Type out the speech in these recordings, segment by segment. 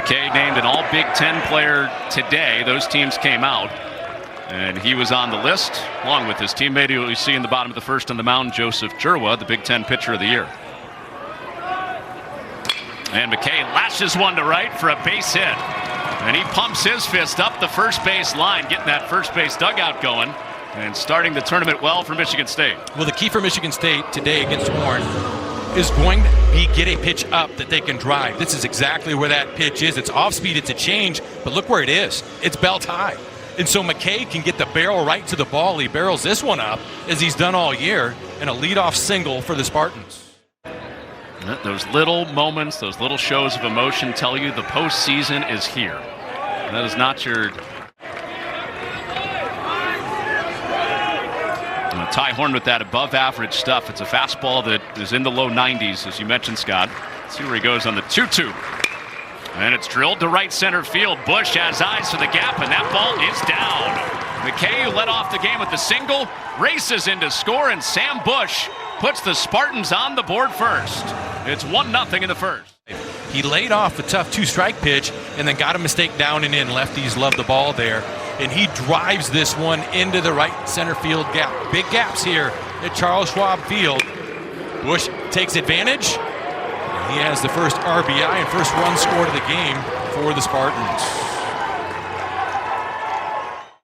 McKay named an all Big Ten player today. Those teams came out, and he was on the list, along with his teammate who you see in the bottom of the first on the mound, Joseph Jerwa, the Big Ten Pitcher of the Year. And McKay lashes one to right for a base hit. And he pumps his fist up the first base line, getting that first base dugout going and starting the tournament well for Michigan State. Well, the key for Michigan State today against Horn is going to be get a pitch up that they can drive. This is exactly where that pitch is. It's off speed, it's a change, but look where it is. It's belt high. And so McKay can get the barrel right to the ball. He barrels this one up, as he's done all year, and a leadoff single for the Spartans. Those little moments, those little shows of emotion tell you the postseason is here. And that is not your... Ty Horn with that above average stuff. It's a fastball that is in the low 90s, as you mentioned, Scott. Let's see where he goes on the 2-2. And it's drilled to right center field. Bush has eyes for the gap, and that ball is down. McKay, who led off the game with the single, races in to score, and Sam Bush puts the Spartans on the board first. It's 1-0 in the first. He laid off a tough two-strike pitch and then got a mistake down and in. Lefties love the ball there. And he drives this one into the right center field gap. Big gaps here at Charles Schwab Field. Bush takes advantage. And he has the first RBI and first run scored of the game for the Spartans.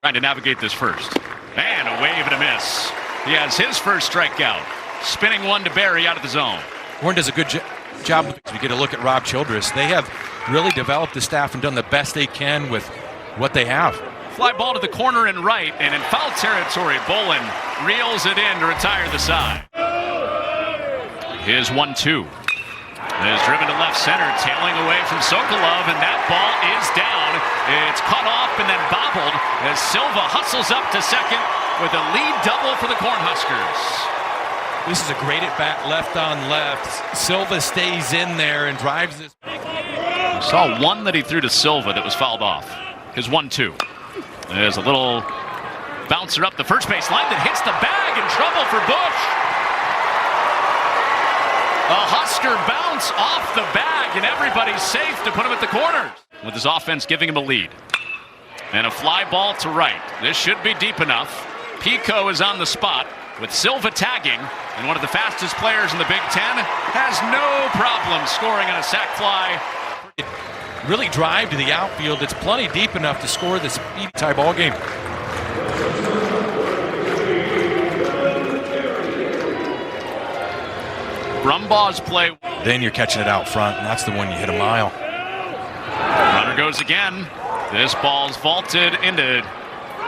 Trying to navigate this first. And a wave and a miss. He has his first strikeout. Spinning one to Barry out of the zone. Horn does a good job. We get a look at Rob Childress. They have really developed the staff and done the best they can with what they have. Fly ball to the corner and right, and in foul territory, Bolin reels it in to retire the side. His 1-2 is driven to left center, tailing away from Sokolov, and that ball is down. It's cut off and then bobbled as Silva hustles up to second with a lead double for the Cornhuskers. This is a great at-bat, left on left. Silva stays in there and drives this. I saw one that he threw to Silva that was fouled off. His 1-2. There's a little bouncer up the first base line that hits the bag, in trouble for Bush. A Husker bounce off the bag, and everybody's safe to put him at the corners, with his offense giving him a lead. And a fly ball to right. This should be deep enough. Pico is on the spot with Silva tagging, and one of the fastest players in the Big Ten has no problem scoring on a sac fly. Really drive to the outfield. It's plenty deep enough to score this tie ball game. Brumbaugh's play. Then you're catching it out front, and that's the one you hit a mile. Runner goes again. This ball's vaulted into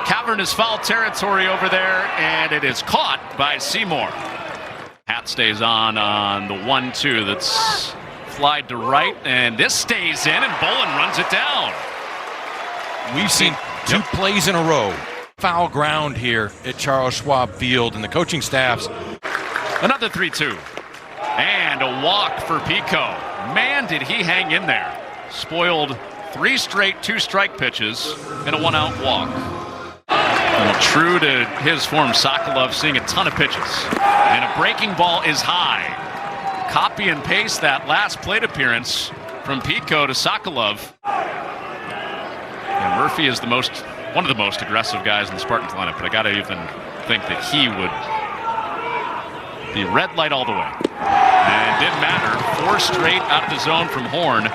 cavernous foul territory over there, and it is caught by Seymour. Hat stays on the 1-2 that's flied to right, and this stays in, and Bolin runs it down. We've seen two plays in a row. Foul ground here at Charles Schwab Field, and the coaching staffs. Another 3-2. And a walk for Pico. Man, did he hang in there. Spoiled 3 straight two-strike pitches and a 1-out walk. Well, true to his form, Sokolov seeing a ton of pitches. And a breaking ball is high. Copy and paste that last plate appearance from Pico to Sokolov. And Murphy is one of the most aggressive guys in the Spartans lineup, but I gotta even think that he would be red light all the way. And it didn't matter. 4 straight out of the zone from Horn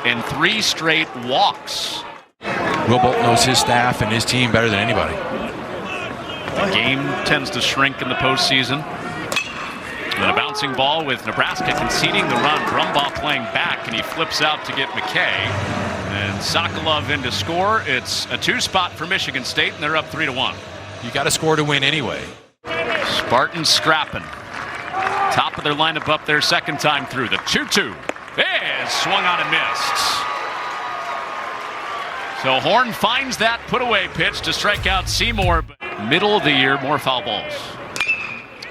and 3 straight walks. Will Bolt knows his staff and his team better than anybody. The game tends to shrink in the postseason. And a bouncing ball with Nebraska conceding the run. Brumbaugh playing back, and he flips out to get McKay. And Sokolov in to score. It's a 2-spot for Michigan State, and they're up 3-1. You got to score to win anyway. Spartans scrapping. Top of their lineup up there, second time through. The 2-2 is swung on and missed. So Horn finds that put-away pitch to strike out Seymour. Middle of the year, more foul balls.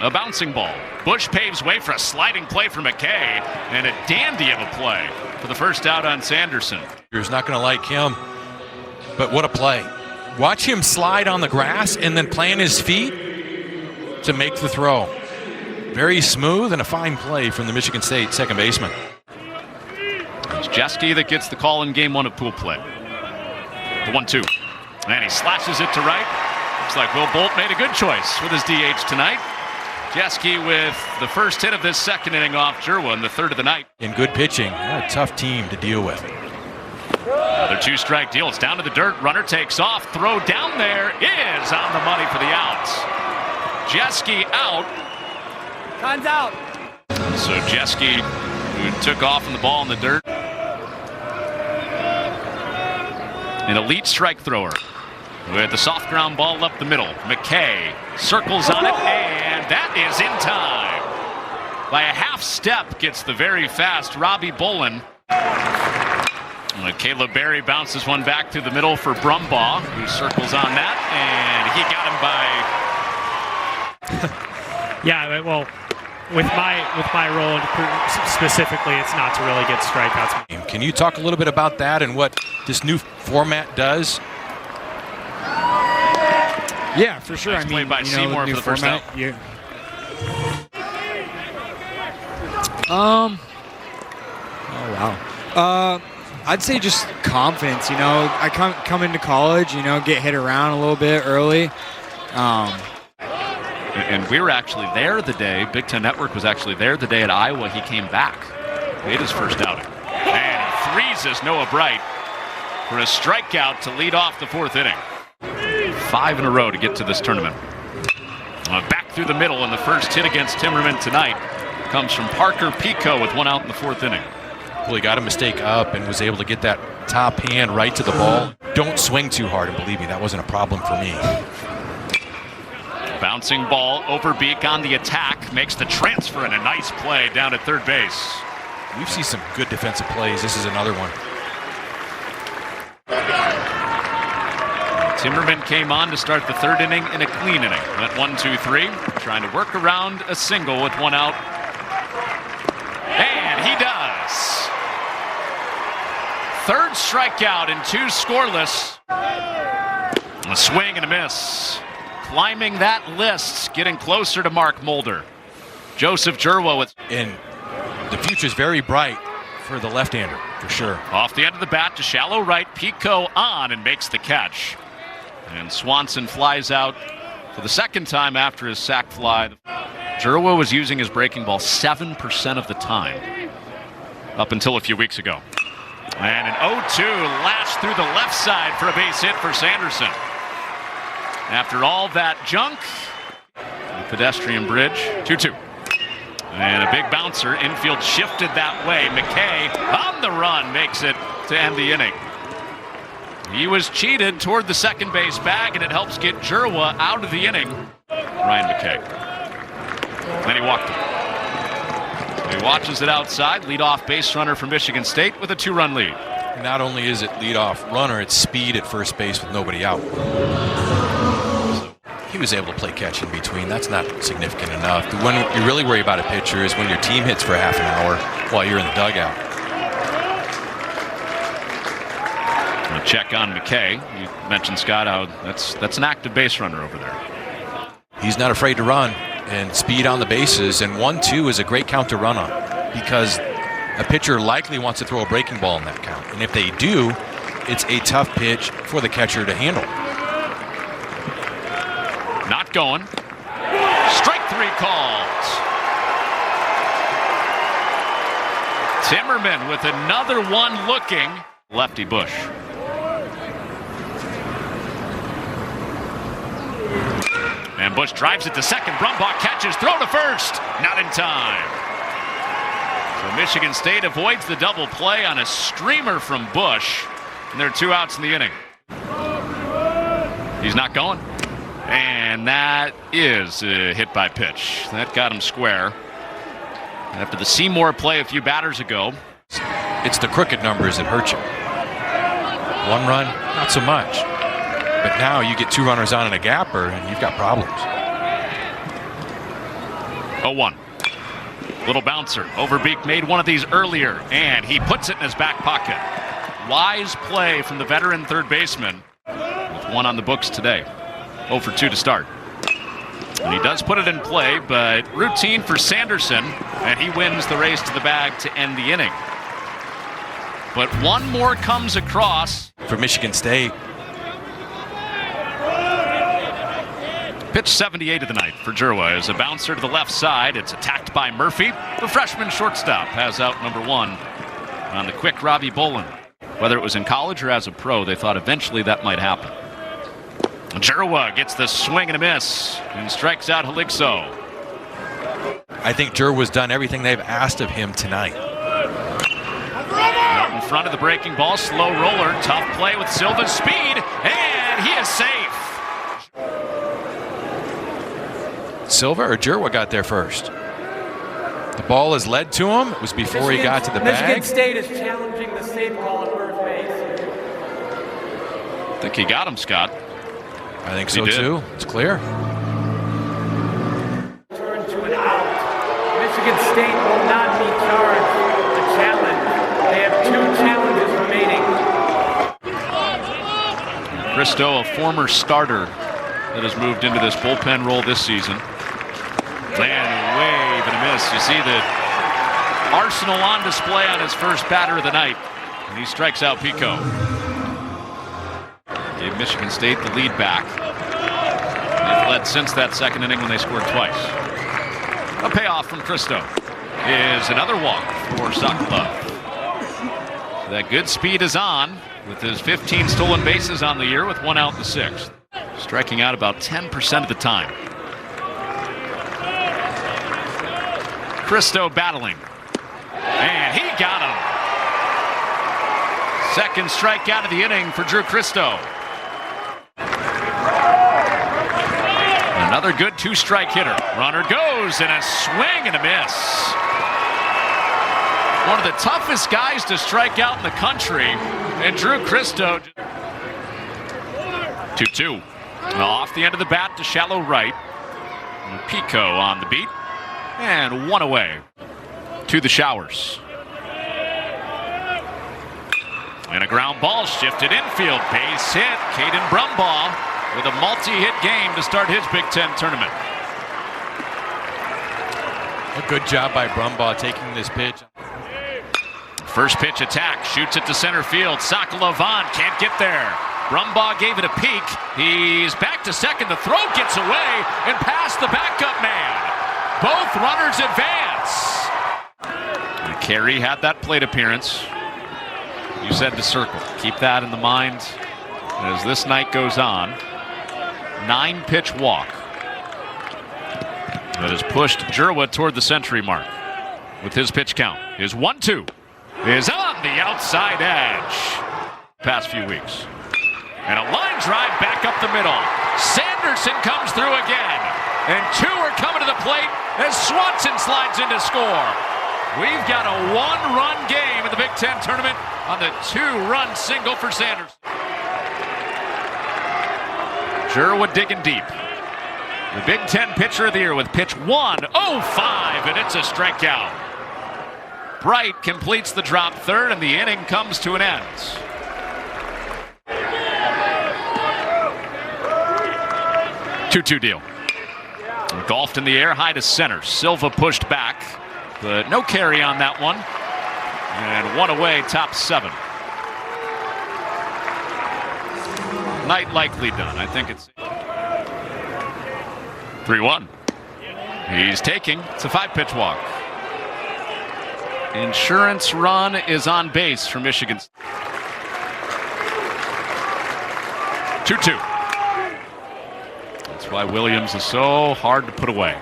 A bouncing ball. Bush paves way for a sliding play for McKay, and a dandy of a play for the first out on Sanderson. He's not going to like him, but what a play. Watch him slide on the grass and then plant his feet to make the throw. Very smooth and a fine play from the Michigan State second baseman. As Jeske that gets the call in game 1 of pool play. The 1-2. And he slashes it to right. Looks like Will Bolt made a good choice with his DH tonight. Jeske with the first hit of this second inning off Jerwa in the third of the night. In good pitching. What a tough team to deal with. Another 2-strike deal. It's down to the dirt. Runner takes off. Throw down there is on the money for the out. Jeske out. Time's out. So Jeske, who took off on the ball in the dirt. An elite strike thrower with the soft ground ball up the middle. McKay circles on it, and that is in time. By a half step, gets the very fast Robbie Bolin. Caleb Berry bounces one back through the middle for Brumbaugh, who circles on that, and he got him by. Yeah, well, with my role specifically, it's not to really get strikeouts. Can you talk a little bit about that and what this new format does? Yeah, for sure. Nice play by Seymour for the first out. Oh wow. I'd say just confidence. I come into college, get hit around a little bit early. And we were actually there the day, Big Ten Network was actually there the day at Iowa he came back. Made his first outing. And he freezes Noah Bright for a strikeout to lead off the fourth inning. 5 in a row to get to this tournament. Back through the middle, and the first hit against Timmerman tonight comes from Parker Pico with 1 out in the fourth inning. Well, he got a mistake up and was able to get that top hand right to the ball. Don't swing too hard, and believe me, that wasn't a problem for me. Bouncing ball, Overbeek on the attack, makes the transfer and a nice play down at third base. We've seen some good defensive plays. This is another one. Timmerman came on to start the third inning in a clean inning. Went 1-2-3, trying to work around a single with 1 out. And he does. Third strikeout and 2 scoreless. A swing and a miss. Climbing that list, getting closer to Mark Mulder. Joseph Jerwa with... And the future's very bright for the left-hander, for sure. Off the end of the bat to shallow right, Pico on and makes the catch. And Swanson flies out for the second time after his sac fly. Jerwa was using his breaking ball 7% of the time up until a few weeks ago. And an 0-2 lashed through the left side for a base hit for Sanderson. After all that junk, the pedestrian bridge, 2-2. And a big bouncer, infield shifted that way. McKay on the run makes it to end the inning. He was cheated toward the second base bag, and it helps get Jerwa out of the inning. Ryan McKay. Then he walked him. He watches it outside. Leadoff base runner from Michigan State with a 2-run lead. Not only is it leadoff runner, it's speed at first base with nobody out. He was able to play catch in between. That's not significant enough. When you really worry about a pitcher is when your team hits for half an hour while you're in the dugout. A check on McKay. You mentioned, Scott, how that's an active base runner over there. He's not afraid to run, and speed on the bases, and 1-2 is a great count to run on because a pitcher likely wants to throw a breaking ball in that count. And if they do, it's a tough pitch for the catcher to handle. Not going. Strike 3 called. Timmerman with another one looking. Lefty Bush. And Bush drives it to second. Brumbaugh catches. Throw to first. Not in time. So Michigan State avoids the double play on a streamer from Bush. And there are 2 outs in the inning. He's not going. And that is a hit by pitch. That got him square. After the Seymour play a few batters ago. It's the crooked numbers that hurt you. 1 run, not so much. But now you get 2 runners on and a gapper, and you've got problems. 0-1. Little bouncer. Overbeek made one of these earlier, and he puts it in his back pocket. Wise play from the veteran third baseman with 1 on the books today. 0 for 2 to start. And he does put it in play, but routine for Sanderson, and he wins the race to the bag to end the inning. but one more comes across. For Michigan State. Pitch 78 of the night for Jerwa is a bouncer to the left side. It's attacked by Murphy. The freshman shortstop has out number one on the quick Robbie Bolin. Whether it was in college or as a pro, they thought eventually that might happen. Jerwa gets the swing and a miss and strikes out Helixo. I think Jerwa's done everything they've asked of him tonight. Out in front of the breaking ball, slow roller, tough play with Silva's speed, and he is safe. Silva or Jerwa got there first? The ball is led to him. It was before he got to the bag. Michigan State is challenging the safe call at first base. I think he got him, Scott. I think so too. It's clear. Turn to an out. Michigan State will not be charged with a challenge. They have 2 challenges remaining. Cristo, a former starter that has moved into this bullpen role this season. And a wave and a miss. You see the arsenal on display on his first batter of the night. And he strikes out Pico. Gave Michigan State the lead back. They've led since that second inning when they scored twice. A payoff from Cristo is another walk for Sokolov. That good speed is on with his 15 stolen bases on the year with 1 out in the 6th. Striking out about 10% of the time. Cristo battling. And he got him. Second strikeout of the inning for Drew Cristo. Another good 2-strike hitter. Runner goes and a swing and a miss. One of the toughest guys to strike out in the country. And Drew Cristo. 2-2. Off the end of the bat to shallow right. Pico on the beat. And 1 away to the Showers. And a ground ball shifted infield. Base hit. Caden Brumbaugh with a multi-hit game to start his Big Ten tournament. A good job by Brumbaugh taking this pitch. First pitch attack. Shoots it to center field. Sokolov on. Can't get there. Brumbaugh gave it a peek. He's back to second. The throw gets away and past the backup man. Both runners advance. And Carey had that plate appearance. You said the circle. Keep that in the mind as this night goes on. 9-pitch walk that has pushed Jerwa toward the century mark with his pitch count. His 1-2 is on the outside edge past few weeks. And a line drive back up the middle. Sanderson comes through again. And 2 are coming to the plate as Swanson slides in to score. We've got a 1-run game in the Big Ten tournament on the 2-run single for Sanders. Jerwa digging deep. The Big Ten pitcher of the year with pitch 1-0-5, and it's a strikeout. Bright completes the drop third, and the inning comes to an end. Two-two deal. Golfed in the air, high to center. Silva pushed back, but no carry on that one. And 1 away, top 7. Night likely done. I think it's 3-1. He's taking. It's a 5-pitch walk. Insurance run is on base for Michigan. 2-2. That's why Williams is so hard to put away.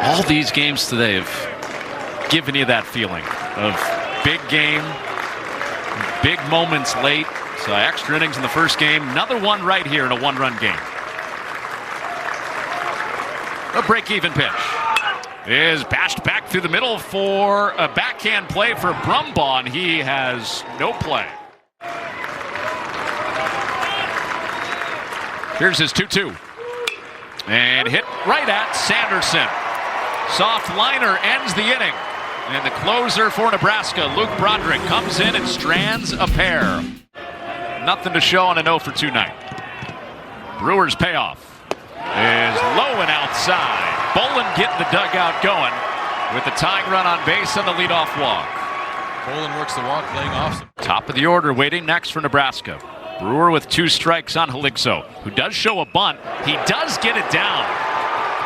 All these games today have given you that feeling of big game, big moments late. So extra innings in the first game. Another one right here in a 1-run game. A break-even pitch is bashed back through the middle for a backhand play for Brumbaugh, and he has no play. Here's his 2-2. And hit right at Sanderson. Soft liner ends the inning. And the closer for Nebraska, Luke Broderick, comes in and strands a pair. Nothing to show on a 0-for-2 night. Brewers payoff. is low and outside. Bolin getting the dugout going with the tying run on base and the leadoff walk. Bolin works the walk, laying off some. Top of the order waiting next for Nebraska. Brewer with 2 strikes on Haligso, who does show a bunt. He does get it down.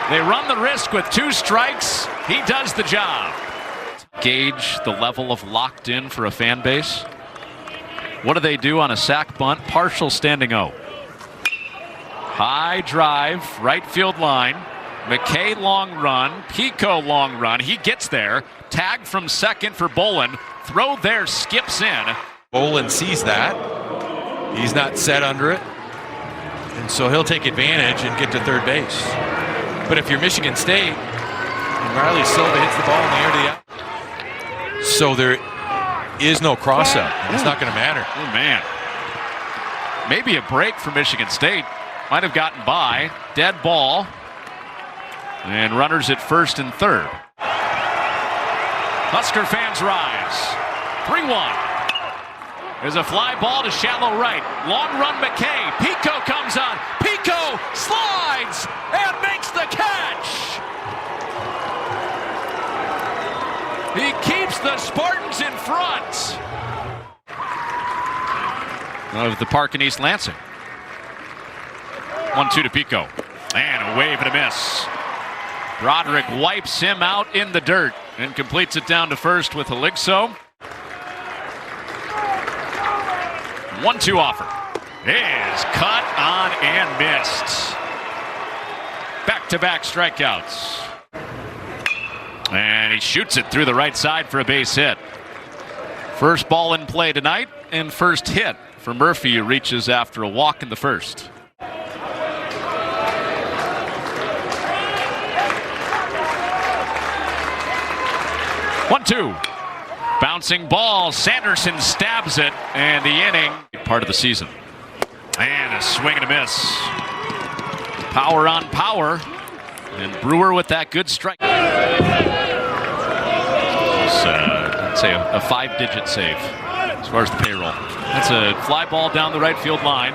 They run the risk with 2 strikes. He does the job. Gauge the level of locked in for a fan base. What do they do on a sac bunt? Partial standing O. High drive, right field line. McKay long run, Pico long run. He gets there. Tag from second for Bolin. Throw there, skips in. Bolin sees that. He's not set under it. And so he'll take advantage and get to third base. But if you're Michigan State, and Riley Silva hits the ball in the air to the out. So there is no cross-up. It's not going to matter. Oh, man. Maybe a break for Michigan State. Might have gotten by. Dead ball. And runners at first and third. Husker fans rise. 3-1. There's a fly ball to shallow right. Long run McKay. Pico comes on. Pico slides and makes the catch. He keeps the Spartans in front of the park in East Lansing. 1-2 to Pico. And a wave and a miss. Broderick wipes him out in the dirt and completes it down to first with Haligso. 1-2 offer. Is cut on and missed. Back-to-back strikeouts. And he shoots it through the right side for a base hit. First ball in play tonight and first hit for Murphy, who reaches after a walk in the first. 1-2. Bouncing ball. Sanderson stabs it, and the inning, part of the season. And a swing and a miss. Power on power. And Brewer with that good strike. It's, I'd say a 5-digit save as far as the payroll. That's a fly ball down the right field line.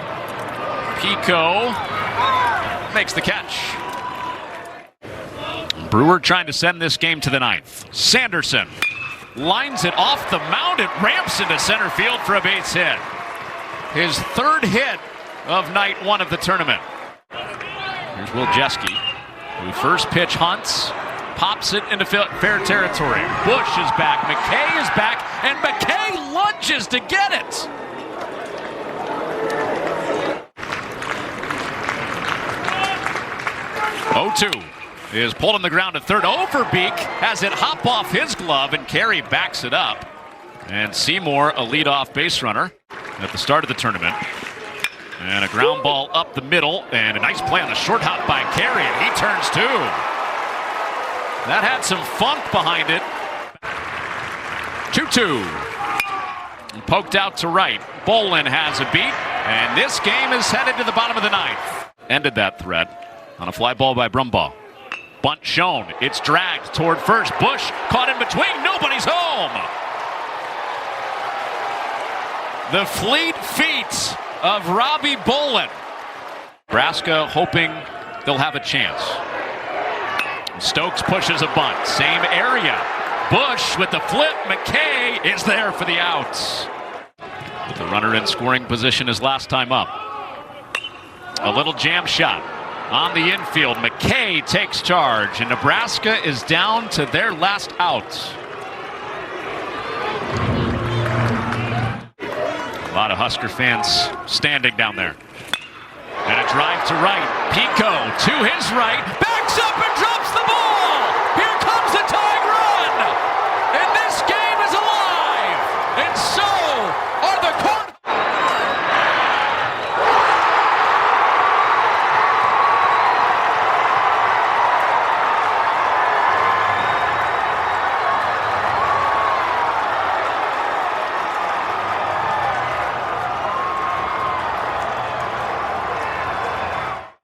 Pico makes the catch. Brewer trying to send this game to the ninth. Sanderson lines it off the mound. It ramps into center field for a base hit. His third hit of night one of the tournament. Here's Will Jeske, who first pitch hunts, pops it into fair territory. Bush is back, McKay is back, and McKay lunges to get it. Oh-2 is pulled on the ground to third. Overbeek has it hop off his glove, and Carey backs it up. And Seymour, a leadoff base runner at the start of the tournament. And a ground ball up the middle, and a nice play on the short hop by Carey, and he turns two. That had some funk behind it. 2-2. Poked out to right. Bolin has a beat, and this game is headed to the bottom of the ninth. Ended that threat on a fly ball by Brumbaugh. Bunt shown. It's dragged toward first. Bush caught in between. Nobody's home. The fleet feet of Robbie Bolin. Nebraska hoping they'll have a chance. Stokes pushes a bunt. Same area. Bush with the flip. McKay is there for the outs. With the runner in scoring position his last time up. A little jam shot on the infield. McKay takes charge, and Nebraska is down to their last out. A lot of Husker fans standing down there. And a drive to right. Pico to his right. Backs up and drops the ball. Here comes the tying run. And this game is alive. And so are the Cornhuskers.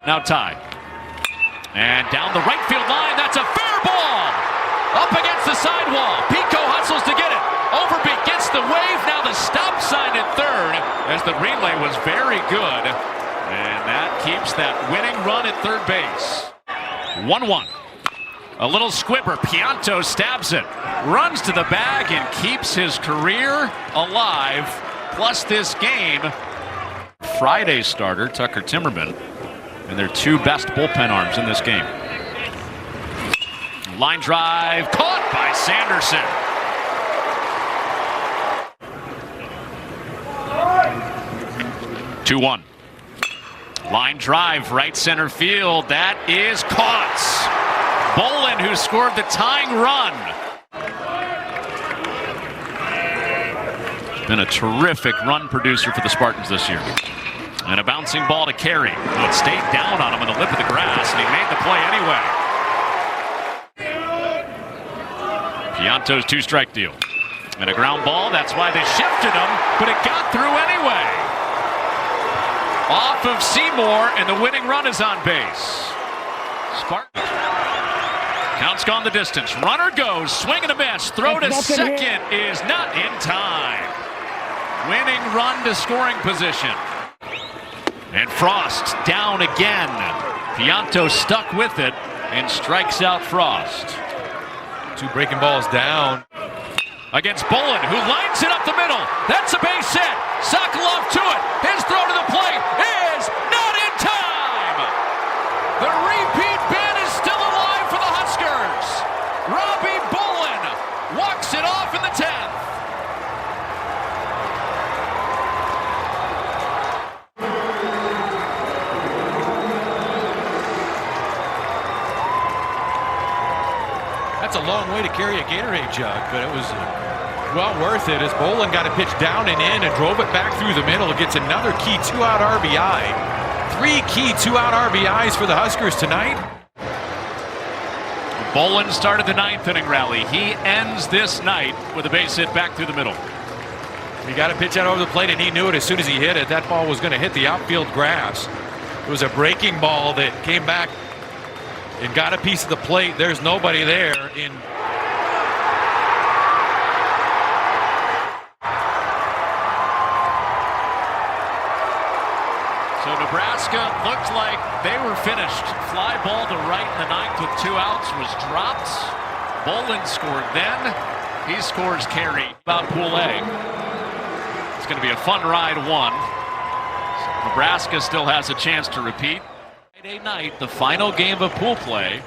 Now tied. And down the right field line, that's a fair ball! Up against the sidewall. Pico hustles to get it. Overbeek gets the wave, now the stop sign at third, as the relay was very good. And that keeps that winning run at third base. 1-1. A little squibber. Pianto stabs it. Runs to the bag and keeps his career alive. Plus this game. Friday's starter, Tucker Timmerman. And their two best bullpen arms in this game. Line drive. Caught by Sanderson. Two-one. Line drive, right center field. That is caught. Bolin, who scored the tying run. Been a terrific run producer for the Spartans this year. And a bouncing ball to Carey. Oh, it stayed down on him on the lip of the grass, and he made the play anyway. Pianto's two-strike deal. And a ground ball. That's why they shifted him, but it got through anyway. Off of Seymour, and the winning run is on base. Spartans. Count's gone the distance. Runner goes, swing and a miss. Throw to second is not in time. Winning run to scoring position. And Frost down again. Pianto stuck with it and strikes out Frost. Two breaking balls down. Against Bolin, who lines it up the middle. That's a base hit. Sokolov to it. His throw to the plate is not in time. The repeat bid is still alive for the Huskers. Robbie Bolin walks it off in the 10th. That's a long way to carry a Gatorade jug, but it was well worth it as Bolin got a pitch down and in and drove it back through the middle. Gets another key two-out RBI. 3 key two-out RBIs for the Huskers tonight. Bolin started the 9th inning rally. He ends this night with a base hit back through the middle. He got a pitch out over the plate, and he knew it as soon as he hit it. That ball was going to hit the outfield grass. It was a breaking ball that came back and got a piece of the plate. There's nobody there. So Nebraska looked like they were finished. Fly ball to right in the 9th with 2 outs was dropped. Bolin scored then. He scores Carey about Pool A. It's going to be a fun ride 1. Nebraska still has a chance to repeat. Friday night, the final game of pool play.